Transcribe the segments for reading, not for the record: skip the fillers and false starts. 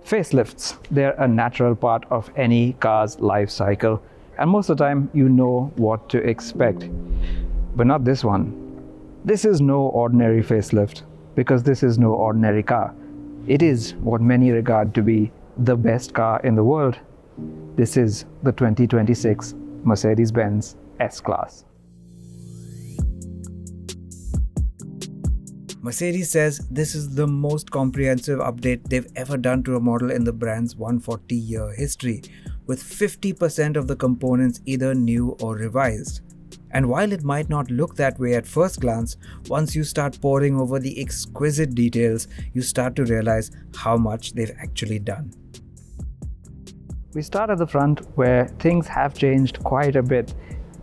Facelifts, they're a natural part of any car's life cycle, and most of the time you know what to expect. But not this one. This is no ordinary facelift, because this is no ordinary car. It is what many regard to be the best car in the world. This is the 2026 Mercedes Benz S-Class. Mercedes says this is the most comprehensive update they've ever done to a model in the brand's 140-year history, with 50% of the components either new or revised. And while it might not look that way at first glance, once you start poring over the exquisite details, you start to realize how much they've actually done. We start at the front, where things have changed quite a bit.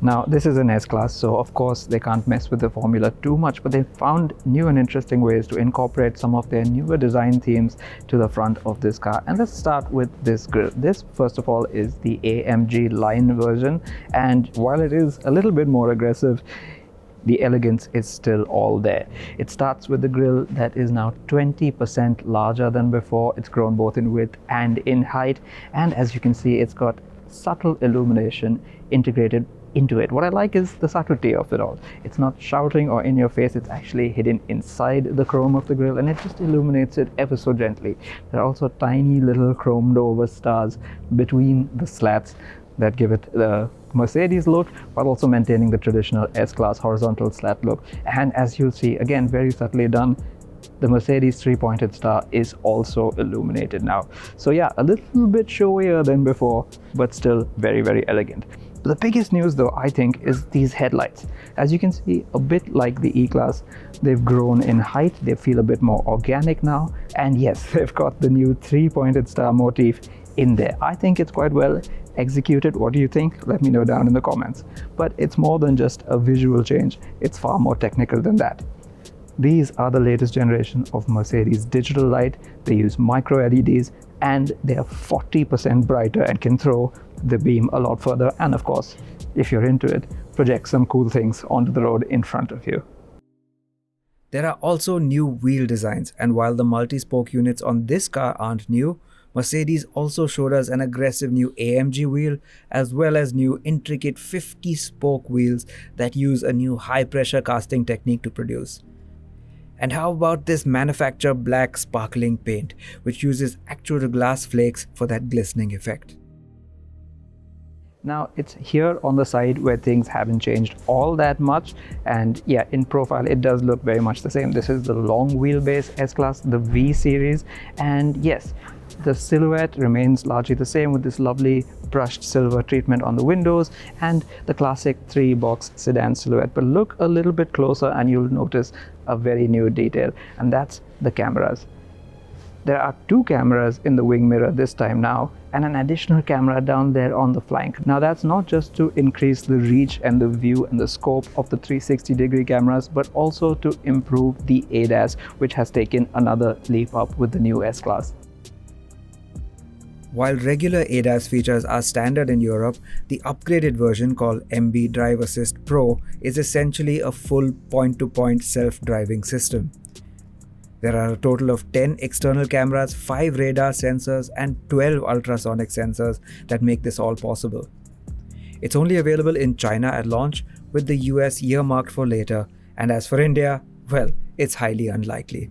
Now, this is an S-Class, so of course they can't mess with the formula too much, but they found new and interesting ways to incorporate some of their newer design themes to the front of this car. And let's start with this grille. This, first of all, is the AMG line version, and while it is a little bit more aggressive, the elegance is still all there. It starts with the grille that is now 20% larger than before. It's grown both in width and in height, and as you can see, it's got subtle illumination integrated into it. What I like is the subtlety of it all. It's not shouting or in your face, it's actually hidden inside the chrome of the grille, and it just illuminates it ever so gently. There are also tiny little chromed over stars between the slats that give it the Mercedes look, but also maintaining the traditional S-Class horizontal slat look. And as you'll see, again, very subtly done, the Mercedes three-pointed star is also illuminated now. So yeah, a little bit showier than before, but still very, very elegant. The biggest news though, I think, is these headlights. As you can see, a bit like the E-Class, they've grown in height, they feel a bit more organic now, and yes, they've got the new three-pointed star motif in there. I think it's quite well executed. What do you think? Let me know down in the comments. But it's more than just a visual change, it's far more technical than that. These are the latest generation of Mercedes digital light. They use micro LEDs, and they are 40% brighter and can throw the beam a lot further, and of course, if you're into it, project some cool things onto the road in front of you. There are also new wheel designs, and while the multi-spoke units on this car aren't new, Mercedes also showed us an aggressive new AMG wheel, as well as new intricate 50-spoke wheels that use a new high-pressure casting technique to produce. And how about this manufacturer black sparkling paint, which uses actual glass flakes for that glistening effect? Now, it's here on the side where things haven't changed all that much, and yeah, in profile it does look very much the same. This is the long wheelbase S-Class, the V series, and yes, the silhouette remains largely the same with this lovely brushed silver treatment on the windows and the classic 3-box sedan silhouette. But look a little bit closer and you'll notice a very new detail, and that's the cameras. There are 2 cameras in the wing mirror this time now, and an additional camera down there on the flank. Now that's not just to increase the reach and the view and the scope of the 360-degree cameras, but also to improve the ADAS, which has taken another leap up with the new S-Class. While regular ADAS features are standard in Europe, the upgraded version called MB Drive Assist Pro is essentially a full point-to-point self-driving system. There are a total of 10 external cameras, 5 radar sensors, and 12 ultrasonic sensors that make this all possible. It's only available in China at launch, with the US earmarked for later, and as for India, well, it's highly unlikely.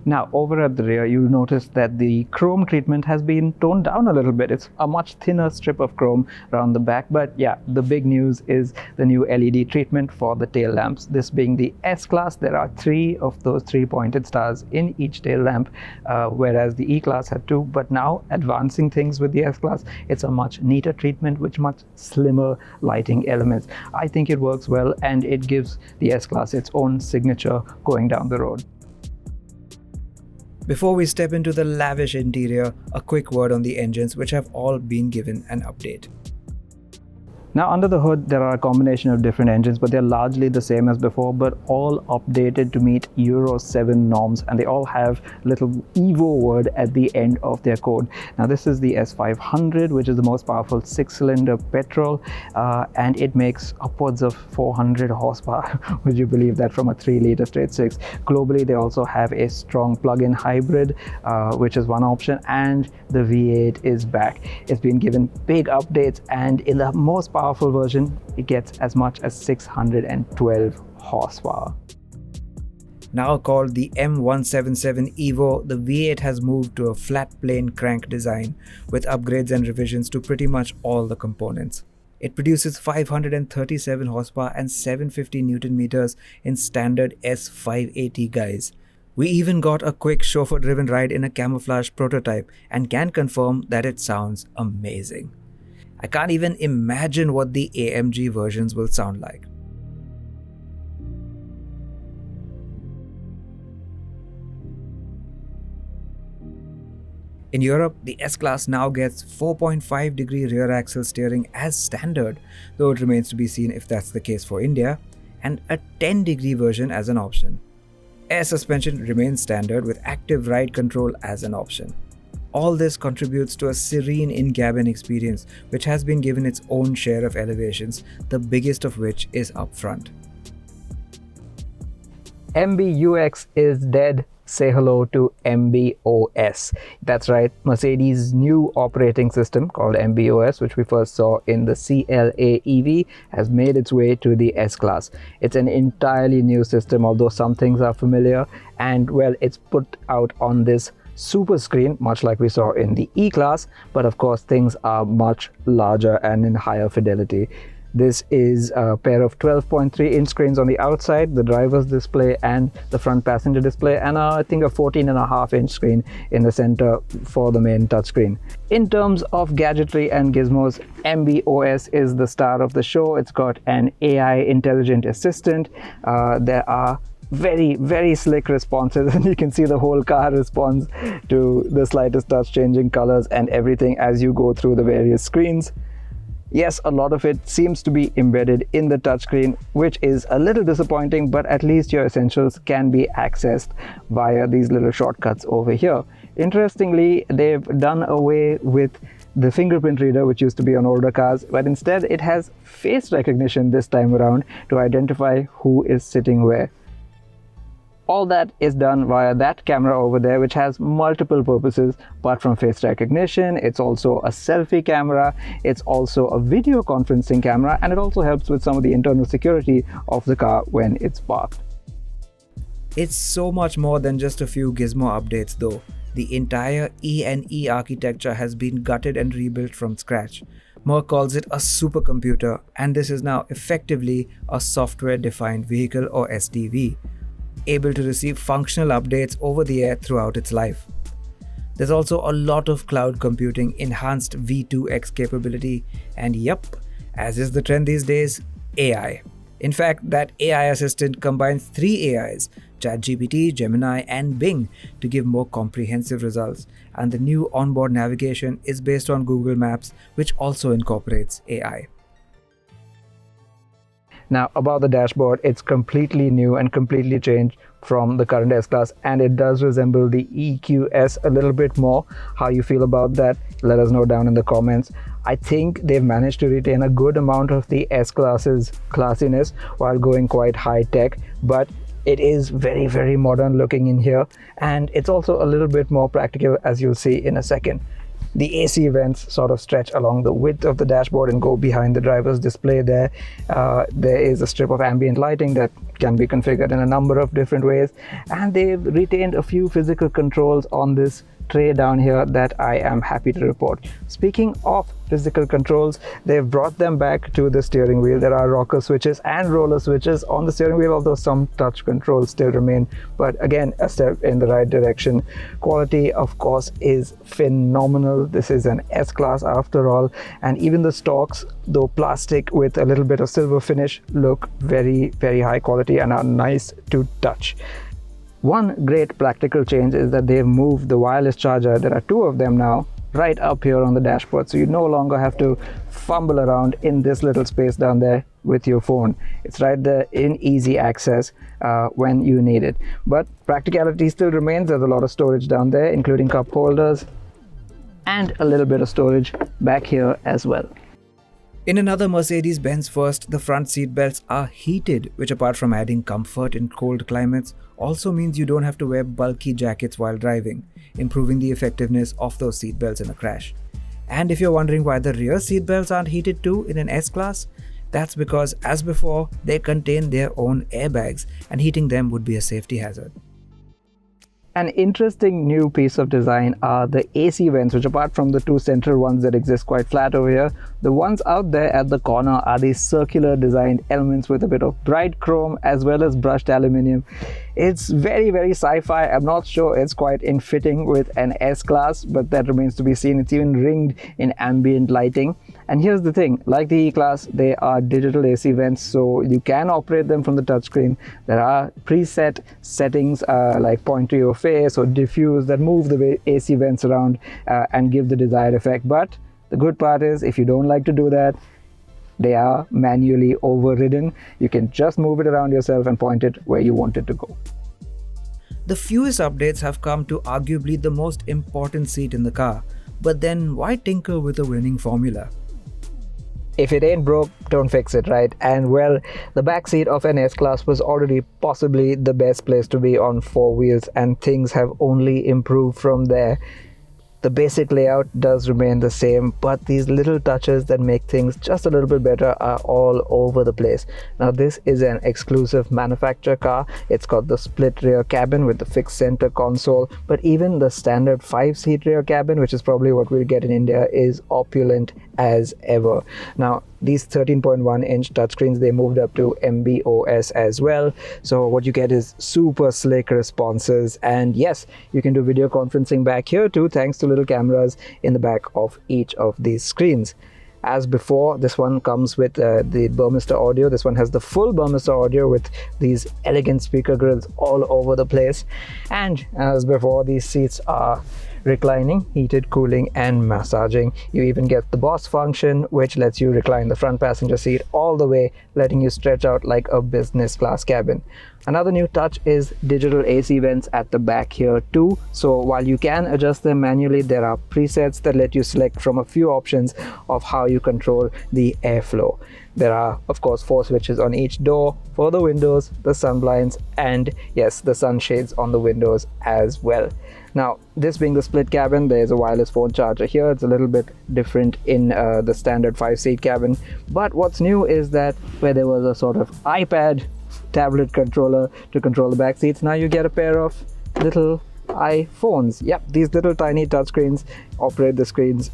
Now, over at the rear, you'll notice that the chrome treatment has been toned down a little bit. It's a much thinner strip of chrome around the back, but yeah, the big news is the new LED treatment for the tail lamps. This being the S-Class, there are 3 of those 3-pointed stars in each tail lamp, whereas the E-Class had 2, but now advancing things with the S-Class, it's a much neater treatment with much slimmer lighting elements. I think it works well, and it gives the S-Class its own signature going down the road. Before we step into the lavish interior, a quick word on the engines, which have all been given an update. Now under the hood there are a combination of different engines, but they're largely the same as before, but all updated to meet Euro 7 norms, and they all have little Evo word at the end of their code. Now this is the S500, which is the most powerful 6-cylinder petrol, and it makes upwards of 400 horsepower. Would you believe that, from a 3-liter straight 6? Globally they also have a strong plug-in hybrid, which is one option, and the V8 is back. It's been given big updates, and in the most powerful version it gets as much as 612 horsepower. Now called the M177 Evo, the V8 has moved to a flat plane crank design with upgrades and revisions to pretty much all the components. It produces 537 horsepower and 750 Newton meters in standard S580 guise. We even got a quick chauffeur-driven ride in a camouflage prototype and can confirm that it sounds amazing. I can't even imagine what the AMG versions will sound like. In Europe, the S-Class now gets 4.5-degree rear axle steering as standard, though it remains to be seen if that's the case for India, and a 10-degree version as an option. Air suspension remains standard with active ride control as an option. All this contributes to a serene in-cabin experience, which has been given its own share of elevations, the biggest of which is up front. MBUX is dead. Say hello to MBOS. That's right, Mercedes' new operating system called MBOS, which we first saw in the CLA EV, has made its way to the S-Class. It's an entirely new system, although some things are familiar, and well, it's put out on this super screen, much like we saw in the E-Class, but of course things are much larger and in higher fidelity. This is a pair of 12.3-inch screens on the outside, the driver's display and the front passenger display, and I think a 14.5-inch screen in the center for the main touchscreen. In terms of gadgetry and gizmos, MBOS is the star of the show. It's got an AI intelligent assistant. There are very slick responses, and you can see the whole car responds to the slightest touch, changing colors and everything as you go through the various screens. Yes, a lot of it seems to be embedded in the touchscreen, which is a little disappointing, but at least your essentials can be accessed via these little shortcuts over here. Interestingly, they've done away with the fingerprint reader, which used to be on older cars, but instead it has face recognition this time around to identify who is sitting where. All that is done via that camera over there, which has multiple purposes apart from face recognition. It's also a selfie camera, it's also a video conferencing camera, and it also helps with some of the internal security of the car when it's parked. It's so much more than just a few gizmo updates though. The entire E&E architecture has been gutted and rebuilt from scratch. Merck calls it a supercomputer, and this is now effectively a software-defined vehicle, or SDV, able to receive functional updates over the air throughout its life. There's also a lot of cloud computing, enhanced V2X capability, and yup, as is the trend these days, AI. In fact, that AI assistant combines 3 AIs, ChatGPT, Gemini, and Bing, to give more comprehensive results, and the new onboard navigation is based on Google Maps, which also incorporates AI. Now about the dashboard, it's completely new and completely changed from the current S-Class, and it does resemble the EQS a little bit more. How you feel about that, let us know down in the comments. I think they've managed to retain a good amount of the S-Class's classiness while going quite high tech, but it is very modern looking in here, and it's also a little bit more practical, as you'll see in a second. The AC vents sort of stretch along the width of the dashboard and go behind the driver's display there. There is a strip of ambient lighting that can be configured in a number of different ways, and they've retained a few physical controls on this tray down here that I am happy to report. Speaking of physical controls, they've brought them back to the steering wheel. There are rocker switches and roller switches on the steering wheel, although some touch controls still remain, but again, a step in the right direction. Quality, of course, is phenomenal. This is an S-Class after all, and even the stalks, though plastic with a little bit of silver finish, look very high quality and are nice to touch. One great practical change is that they've moved the wireless charger, there are 2 of them now, right up here on the dashboard, so you no longer have to fumble around in this little space down there with your phone. It's right there in easy access when you need it. But practicality still remains. There's a lot of storage down there, including cup holders and a little bit of storage back here as well. In another Mercedes Benz first, the front seat belts are heated, which apart from adding comfort in cold climates, also means you don't have to wear bulky jackets while driving, improving the effectiveness of those seat belts in a crash. And if you're wondering why the rear seat belts aren't heated too in an S-Class, that's because, as before, they contain their own airbags, and heating them would be a safety hazard. An interesting new piece of design are the AC vents, which apart from the two central ones that exist quite flat over here, the ones out there at the corner are these circular designed elements with a bit of bright chrome as well as brushed aluminium. It's very, very sci-fi. I'm not sure it's quite in fitting with an S-Class, but that remains to be seen. It's even ringed in ambient lighting. And here's the thing, like the E-Class, they are digital AC vents, so you can operate them from the touchscreen. There are preset settings like point to your face or diffuse that move the AC vents around and give the desired effect. But the good part is, if you don't like to do that, they are manually overridden. You can just move it around yourself and point it where you want it to go. The fewest updates have come to arguably the most important seat in the car. But then why tinker with a winning formula? If it ain't broke, don't fix it, right? And well, the backseat of an S-Class was already possibly the best place to be on four wheels, and things have only improved from there. The basic layout does remain the same, but these little touches that make things just a little bit better are all over the place. Now, this is an exclusive manufacturer car. It's got the split rear cabin with the fixed center console, but even the standard 5-seat rear cabin, which is probably what we'll get in India, is opulent as ever. Now, these 13.1-inch touchscreens, they moved up to MBOS as well. So what you get is super slick responses. And yes, you can do video conferencing back here too, thanks to little cameras in the back of each of these screens. As before, this one comes with the Burmester audio. This one has the full Burmester audio with these elegant speaker grills all over the place. And as before, these seats are reclining, heated, cooling and massaging. You even get the BOS function, which lets you recline the front passenger seat all the way, letting you stretch out like a business class cabin. Another new touch is digital AC vents at the back here too. So while you can adjust them manually, there are presets that let you select from a few options of how you control the airflow. There are, of course, 4 switches on each door for the windows, the sun blinds, and yes, the sunshades on the windows as well. Now, this being the split cabin, there's a wireless phone charger here. It's a little bit different in the standard 5-seat cabin. But what's new is that where there was a sort of iPad tablet controller to control the back seats, now you get a pair of little iPhones. Yep, these little tiny touchscreens operate the screens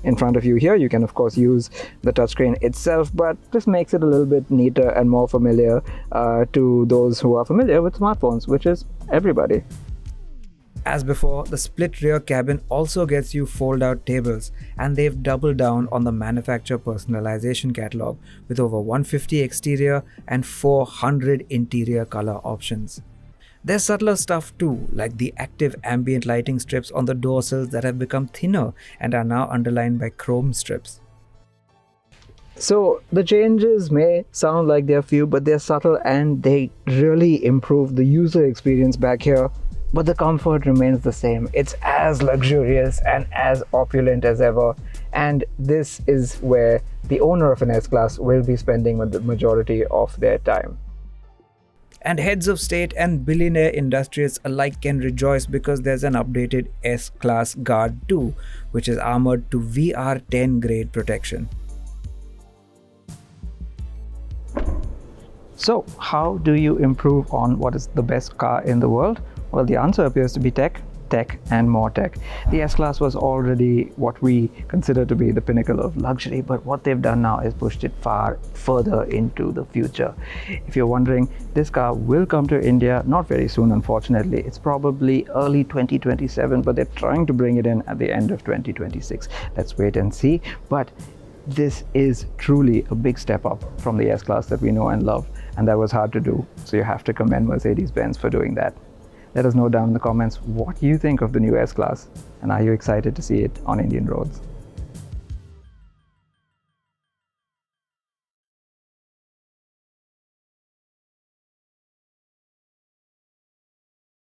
in front of you here. You can of course use the touchscreen itself, but this makes it a little bit neater and more familiar to those who are familiar with smartphones, which is everybody. As before, the split rear cabin also gets you fold-out tables, and they've doubled down on the manufacturer personalization catalog with over 150 exterior and 400 interior color options. There's subtler stuff too, like the active ambient lighting strips on the door sills that have become thinner and are now underlined by chrome strips. So the changes may sound like they're few, but they're subtle and they really improve the user experience back here. But the comfort remains the same. It's as luxurious and as opulent as ever. And this is where the owner of an S-Class will be spending the majority of their time. And heads of state and billionaire industrialists alike can rejoice because there's an updated S-Class Guard 2, which is armored to VR10 grade protection. So how do you improve on what is the best car in the world? Well, the answer appears to be tech, and more tech. The S-Class was already what we consider to be the pinnacle of luxury, but what they've done now is pushed it far further into the future. If you're wondering, this car will come to India not very soon, unfortunately. It's probably early 2027, but they're trying to bring it in at the end of 2026. Let's wait and see. But this is truly a big step up from the S-Class that we know and love, and that was hard to do. So you have to commend Mercedes-Benz for doing that. Let us know down in the comments what you think of the new S-Class, and are you excited to see it on Indian roads?